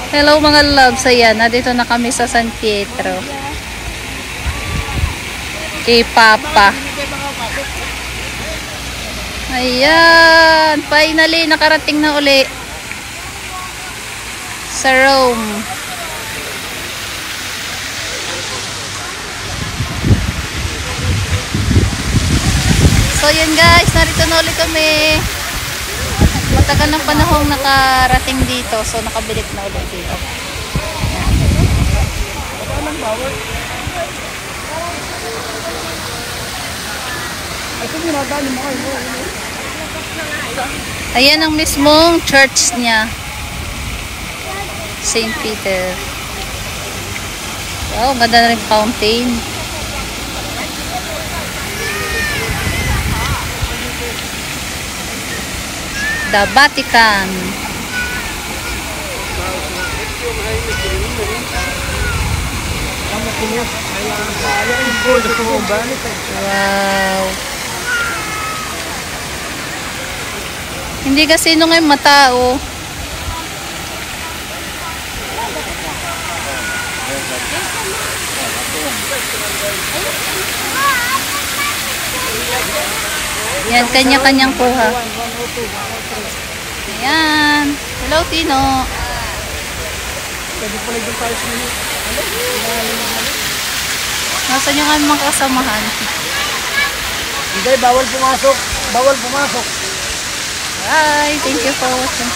Hello mga loves, ayan, nandito na kami sa San Pietro. Kay Papa. Ayan, finally nakarating na uli sa Rome. So yun guys, narito na ulit kami. Matagal ng panahong nakarating dito, so nakabilik na ulit dito. Ayan ang mismong church niya, St. Peter. Wow, ganda na rin fountain. The Vatican. Wow. Hindi kasi nung yung matao. Yan, kanya-kanyang kuha. Ayan. Hello, Tino. Nasaan yung aming mga kasamahan? Hindi, bawal pumasok. Bawal pumasok. Bye. Thank you for watching.